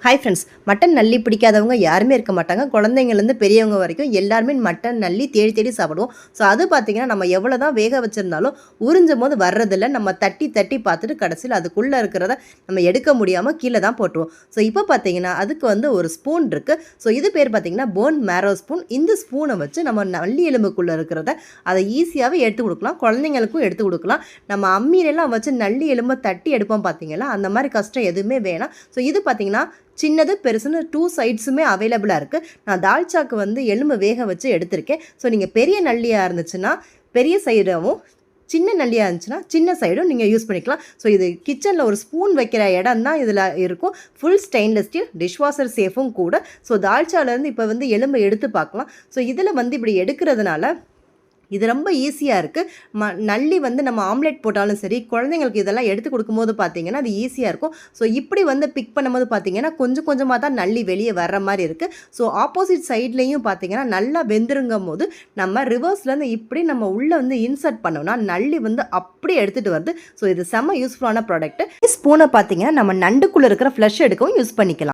Hi friends, mutton நல்லி பிடிக்காதவங்க யாருமே இருக்க மாட்டாங்க. குழந்தைங்கள்லேருந்து பெரியவங்க வரைக்கும் எல்லாருமே மட்டன் நல்லி தேடி தேடி சாப்பிடுவோம். ஸோ அது பார்த்திங்கன்னா நம்ம எவ்வளோ தான் வேக வச்சுருந்தாலும் உறிஞ்சும் போது வர்றதில்ல. நம்ம தட்டி தட்டி பார்த்துட்டு கடைசியில் அதுக்குள்ளே இருக்கிறத நம்ம எடுக்க முடியாமல் கீழே தான் போட்டுருவோம். ஸோ இப்போ பார்த்திங்கன்னா அதுக்கு வந்து ஒரு ஸ்பூன் இருக்குது. ஸோ இது பேர் பார்த்திங்கன்னா போன் மேரோ ஸ்பூன். இந்த ஸ்பூனை வச்சு நம்ம நல்லி எலும்புக்குள்ளே இருக்கிறத அதை ஈஸியாகவே எடுத்து கொடுக்கலாம். குழந்தைங்களுக்கும் எடுத்து கொடுக்கலாம். நம்ம அம்மியிலெல்லாம் வச்சு நல்லி எலும்பை தட்டி எடுப்போம் பார்த்திங்கன்னா, அந்த மாதிரி கஷ்டம் எதுவுமே வேணாம். ஸோ இது பார்த்திங்கன்னா சின்னது பெருசுன்னு 2 சைட்ஸுமே அவைலபிளாக இருக்குது. நான் தால்ச்சாக்கு வந்து எலும்பு வேக வச்சு எடுத்திருக்கேன். ஸோ நீங்கள் பெரிய நல்லியாக இருந்துச்சுன்னா பெரிய சைடாகவும், சின்ன நல்லியாக இருந்துச்சுன்னா சின்ன சைடும் நீங்கள் யூஸ் பண்ணிக்கலாம். ஸோ இது கிச்சனில் ஒரு ஸ்பூன் வைக்கிற இடம் தான் இதில் இருக்கும். ஃபுல் ஸ்டெயின்லெஸ் ஸ்டீல், டிஷ்வாஷர் சேஃபும் கூட. ஸோ தால்ச்சாலேருந்து இப்போ வந்து எலும்பை எடுத்து பார்க்கலாம். ஸோ இதில் வந்து இப்படி எடுக்கிறதுனால இது ரொம்ப ஈஸியாக இருக்குது. நல்லி வந்து நம்ம ஆம்லெட் போட்டாலும் சரி, குழந்தைங்களுக்கு இதெல்லாம் எடுத்து கொடுக்கும்போது பார்த்திங்கன்னா அது ஈஸியாக இருக்கும். ஸோ இப்படி வந்து பிக் பண்ணும்போது பார்த்திங்கன்னா கொஞ்சம் கொஞ்சமாக தான் நல்லி வெளியே வர்ற மாதிரி இருக்குது. ஸோ ஆப்போசிட் சைட்லேயும் பார்த்திங்கன்னா நல்லா வெந்துருங்கும் போது நம்ம ரிவர்ஸ்லேருந்து இப்படி நம்ம உள்ளே வந்து இன்சர்ட் பண்ணோம்னா நல்லி வந்து அப்படியே எடுத்துகிட்டு வருது. ஸோ இது செம்ம யூஸ்ஃபுல்லான ப்ராடக்ட்டு. ஸ்பூனை பார்த்திங்கன்னா நம்ம நண்டுக்குள்ளே இருக்கிற ஃப்ளஷ் எடுக்கவும் யூஸ் பண்ணிக்கலாம்.